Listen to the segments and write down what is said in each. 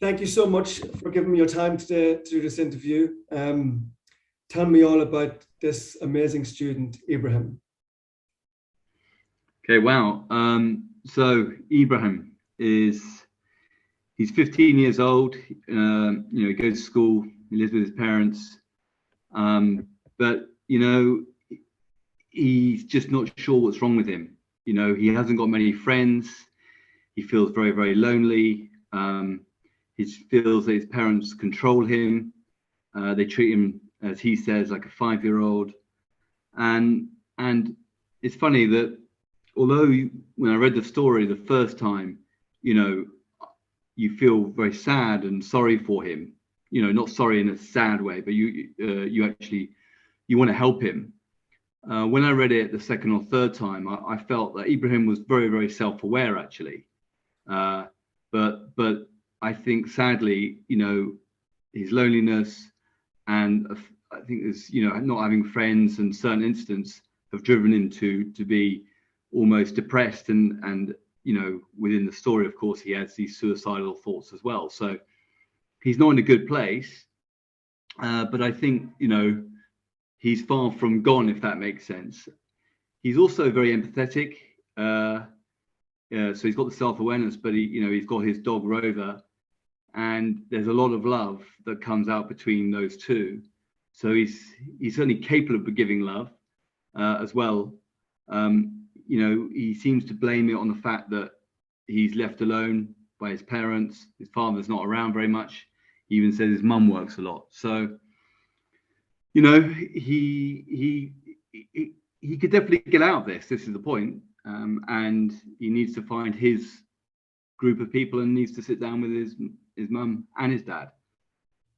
thank you so much for giving me your time today to do this interview. Tell me all about this amazing student, Ibrahim. Okay, wow. So Ibrahim he's 15 years old. He goes to school, he lives with his parents. But, he's just not sure what's wrong with him. He hasn't got many friends. He feels very, very lonely. He feels that his parents control him. They treat him, as he says, like a 5-year-old. And it's funny that although when I read the story the first time, you feel very sad and sorry for him. Not sorry in a sad way, but you want to help him. When I read it the second or third time, I felt that Ibrahim was very, very self-aware, actually. But I think, sadly, his loneliness and I think there's, not having friends and certain incidents have driven him to be almost depressed. And within the story, of course, he has these suicidal thoughts as well. So he's not in a good place. But I think, he's far from gone, if that makes sense. He's also very empathetic. So he's got the self-awareness, but he's got his dog Rover, and there's a lot of love that comes out between those two. So he's certainly capable of giving love as well. He seems to blame it on the fact that he's left alone by his parents. His father's not around very much. He even says his mum works a lot. So, he could definitely get out of this. This is the point. And he needs to find his group of people and needs to sit down with his mum and his dad.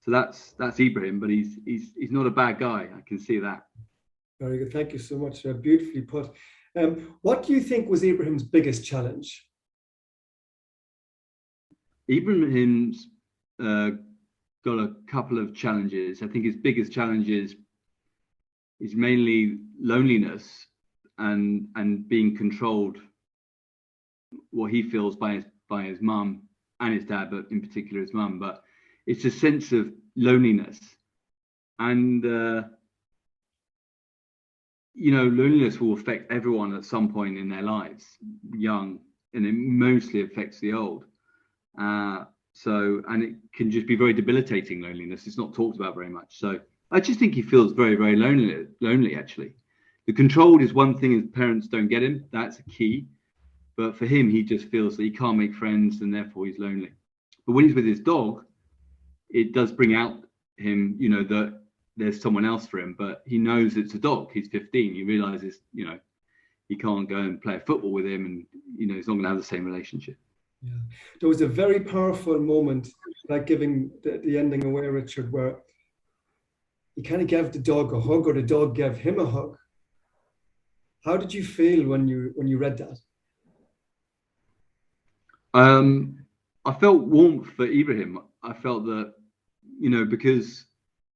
So that's Ibrahim, but he's not a bad guy. I can see that. Very good. Thank you so much. Beautifully put. What do you think was Ibrahim's biggest challenge? Ibrahim's got a couple of challenges. I think his biggest challenge is mainly loneliness and being controlled, what he feels by his mum and his dad, but in particular his mum. But it's a sense of loneliness, and loneliness will affect everyone at some point in their lives, young, and it mostly affects the old. And it can just be very debilitating, loneliness. It's not talked about very much. So I just think he feels very, very lonely actually. The control is one thing. His parents don't get him. That's a key. But for him, he just feels that he can't make friends and therefore he's lonely. But when he's with his dog, it does bring out him, that there's someone else for him, but he knows it's a dog. He's 15. He realizes, he can't go and play football with him, and, he's not going to have the same relationship. Yeah. There was a very powerful moment, like giving the ending away, Richard, where he kind of gave the dog a hug, or the dog gave him a hug. How did you feel when you read that? I felt warmth for Ibrahim. I felt that, because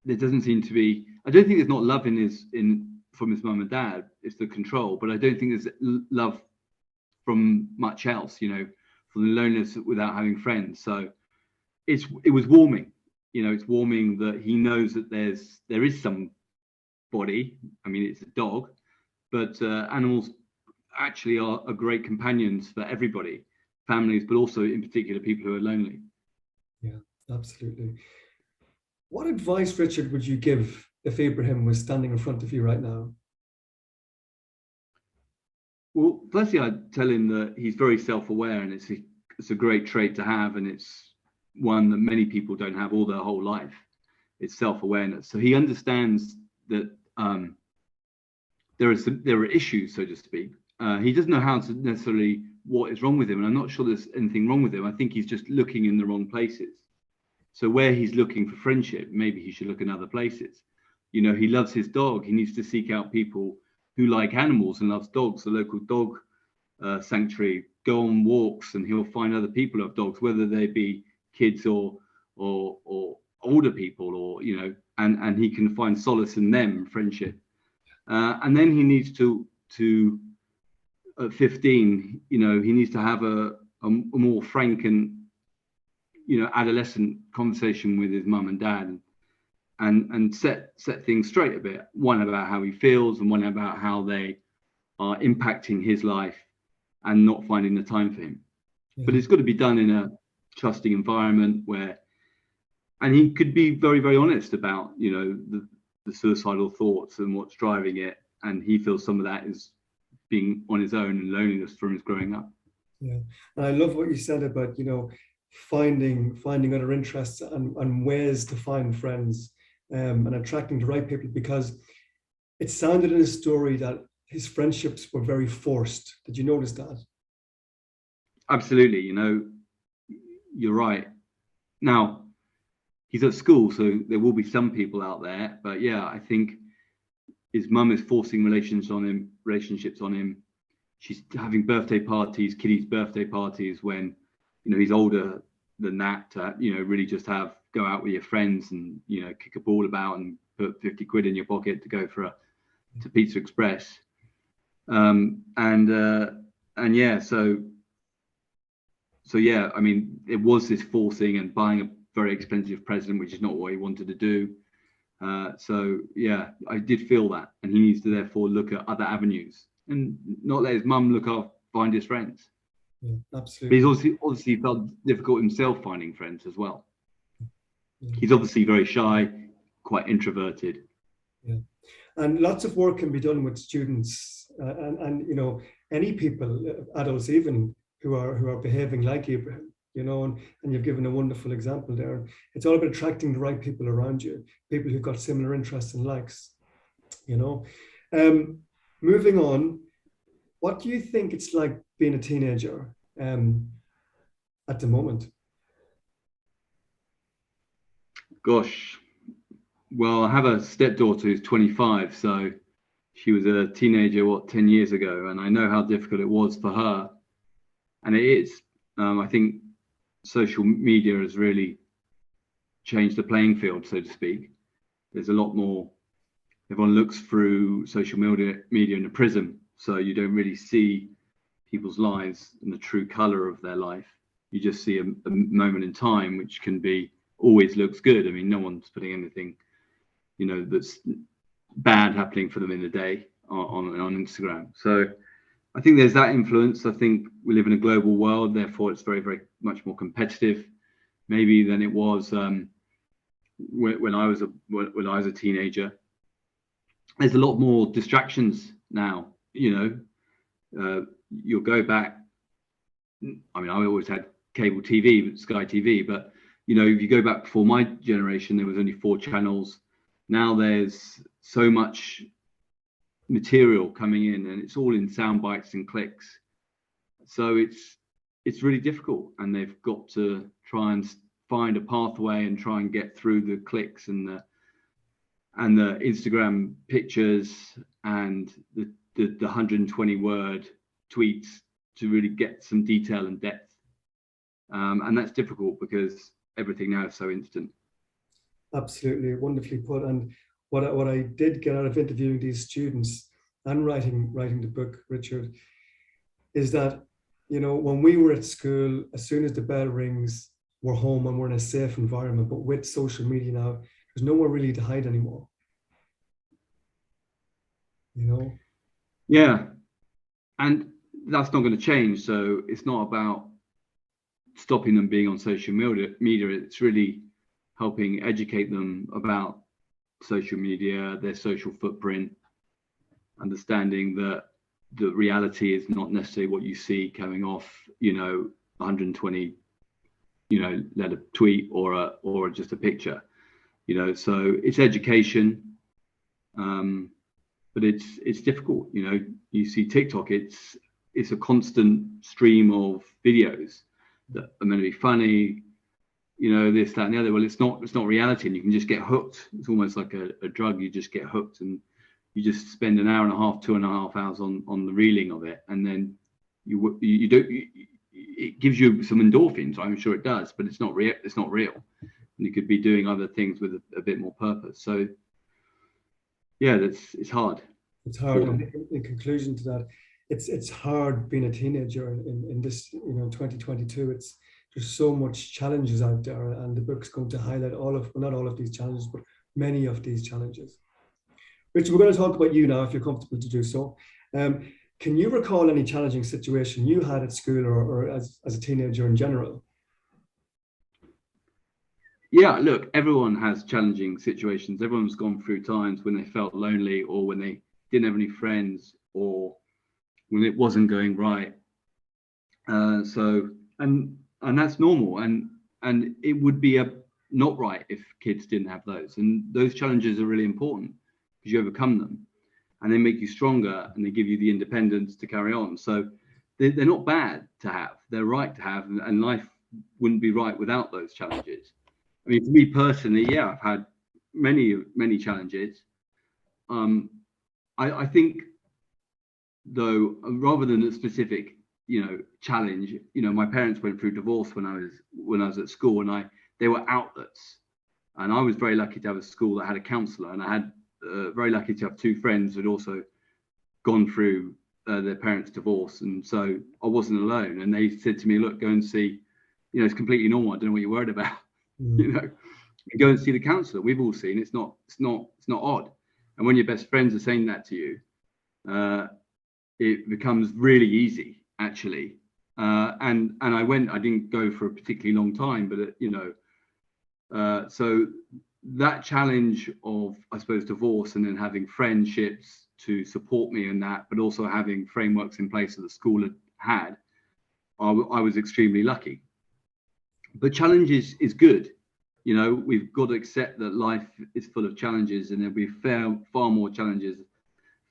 there doesn't seem to be, I don't think there's not love from his mum and dad. It's the control, but I don't think there's love from much else, from the loneliness without having friends. So it was warming. It's warming that he knows that there is somebody. I mean, it's a dog, but animals actually are great companions for everybody, families, but also in particular people who are lonely. Yeah, absolutely. What advice, Richard, would you give if Ibrahim was standing in front of you right now? Well, firstly, I'd tell him that he's very self-aware, and it's a great trait to have, and it's one that many people don't have all their whole life. It's self-awareness. So he understands that there are issues, so to speak. He doesn't know how to necessarily what is wrong with him, and I'm not sure there's anything wrong with him. I think he's just looking in the wrong places. So where he's looking for friendship, maybe he should look in other places. He loves his dog. He needs to seek out people who like animals and loves dogs. The local dog sanctuary, go on walks, and he'll find other people who have dogs, whether they be kids or older people, or and he can find solace in them, friendship. And then he needs to at 15, he needs to have a more frank and adolescent conversation with his mum and dad, and set things straight a bit. One about how he feels, and one about how they are impacting his life and not finding the time for him. Yeah. But it's got to be done in a trusting environment and he could be very, very honest about, the suicidal thoughts and what's driving it. And he feels some of that is being on his own and loneliness from his growing up. Yeah. And I love what you said about, finding other interests and ways to find friends, and attracting the right people, because it sounded in his story that his friendships were very forced. Did you notice that? Absolutely. You're right. Now, he's at school, so there will be some people out there. But yeah, I think his mum is forcing relationships on him. She's having birthday parties, kiddies' birthday parties, when he's older than that. To, really just go out with your friends and kick a ball about and put 50 quid in your pocket to go to Pizza Express. And yeah, so yeah, I mean, it was this forcing and buying a very expensive present, which is not what he wanted to do. So yeah, I did feel that, and he needs to therefore look at other avenues and not let his mum find his friends. Yeah, absolutely. But he's obviously felt difficult himself finding friends as well. Yeah. He's obviously very shy, quite introverted. Yeah, and lots of work can be done with students, and any people, adults even, who are behaving like Ibrahim. And you've given a wonderful example there. It's all about attracting the right people around you, people who've got similar interests and likes. Moving on, what do you think it's like being a teenager at the moment? Gosh, well, I have a stepdaughter who's 25, so she was a teenager 10 years ago, and I know how difficult it was for her, and it is. I think social media has really changed the playing field, so to speak. There's a lot more. Everyone looks through social media in a prism, so you don't really see people's lives and the true color of their life. You just see a moment in time, which can be always looks good. I mean, no one's putting anything, that's bad happening for them in the day on Instagram. So I think there's that influence. I think we live in a global world, therefore it's very, very much more competitive, maybe than it was when I was a teenager. There's a lot more distractions now. You'll go back. I mean, I always had cable TV, Sky TV, but if you go back before my generation, there was only 4 channels. Now there's so much material coming in, and it's all in sound bites and clicks. So it's really difficult, and they've got to try and find a pathway and try and get through the clicks and the Instagram pictures and the 120 word tweets to really get some detail and depth. And that's difficult because everything now is so instant. Absolutely, wonderfully put. And what I did get out of interviewing these students and writing the book, Richard, is that when we were at school, as soon as the bell rings, we're home and we're in a safe environment. But with social media now, there's nowhere really to hide anymore. Yeah, and that's not going to change. So it's not about stopping them being on social media. It's really helping educate them about social media, their social footprint, understanding that the reality is not necessarily what you see coming off 120 letter tweet or just a picture. So it's education, but it's difficult. You see TikTok, it's a constant stream of videos that are meant to be funny, this, that, and the other. Well, it's not reality, and you can just get hooked. It's almost like a drug. You just get hooked, and you just spend an hour and a half, 2.5 hours on the reeling of it, and then you don't. It gives you some endorphins. I'm sure it does, but it's not real. It's not real, and you could be doing other things with a bit more purpose. So, yeah, it's hard. It's hard. And in conclusion to that, it's hard being a teenager in this 2022. It's there's so much challenges out there, and the book's going to highlight all of, well, not all of these challenges, but many of these challenges. Richard, we're going to talk about you now, if you're comfortable to do so. Can you recall any challenging situation you had at school or as a teenager in general? Yeah, look, everyone has challenging situations. Everyone's gone through times when they felt lonely, or when they didn't have any friends, or when it wasn't going right. And that's normal, and it would be not right if kids didn't have those. And those challenges are really important because you overcome them, and they make you stronger, and they give you the independence to carry on. So they're not bad to have; they're right to have, and life wouldn't be right without those challenges. I mean, for me personally, yeah, I've had many challenges. I think, though, rather than a specific, challenge, my parents went through divorce when I was at school, and they were outlets, and I was very lucky to have a school that had a counsellor, and I had very lucky to have two friends who'd also gone through their parents' divorce, and so I wasn't alone. And they said to me, "Look, go and see, it's completely normal. I don't know what you're worried about." Go and see the counsellor. We've all seen it's not odd. And when your best friends are saying that to you, it becomes really easy, actually. And I didn't go for a particularly long time, but so that challenge of, I suppose, divorce, and then having friendships to support me in that, but also having frameworks in place that the school had, I was extremely lucky. But challenges is good. We've got to accept that life is full of challenges, and there'll be far more challenges,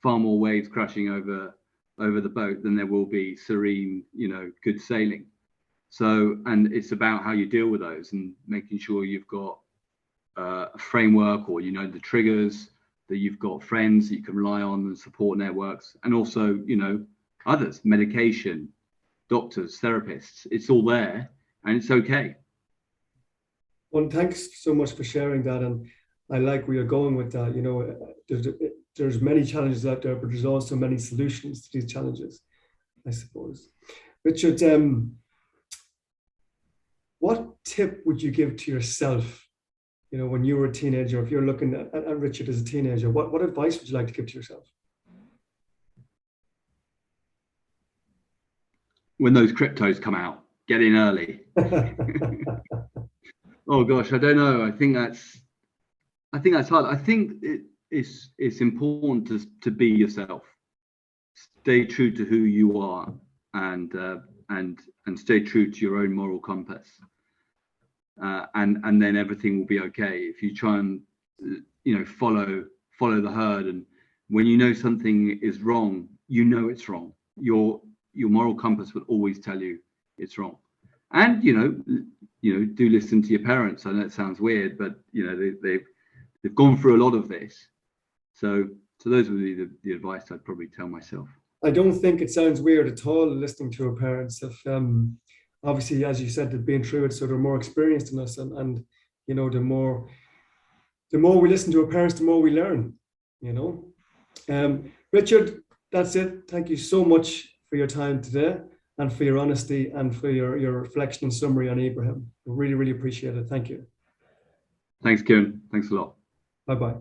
far more waves crashing over the boat than there will be serene, good sailing. So, and it's about how you deal with those, and making sure you've got a framework, or the triggers, that you've got friends that you can rely on, and support networks, and also others, medication, doctors, therapists. It's all there, and it's okay. Well, thanks so much for sharing that, and I like where you're going with that. There's many challenges out there, but there's also many solutions to these challenges, I suppose. Richard, what tip would you give to yourself, when you were a teenager? If you're looking at Richard as a teenager, what advice would you like to give to yourself? When those cryptos come out, get in early. Oh gosh, I don't know. I think that's hard. I think it's important to be yourself. Stay true to who you are, and stay true to your own moral compass. And then everything will be okay. If you try and follow the herd, and when something is wrong, it's wrong. Your moral compass will always tell you it's wrong. And do listen to your parents. I know it sounds weird, but they've gone through a lot of this. So those would be the advice I'd probably tell myself. I don't think it sounds weird at all listening to our parents. If obviously, as you said, they've been through it, so they're more experienced than us, and the more we listen to our parents, the more we learn. Richard, that's it. Thank you so much for your time today, and for your honesty, and for your reflection and summary on Ibrahim. We really, really appreciate it. Thank you. Thanks, Kieran. Thanks a lot. Bye-bye.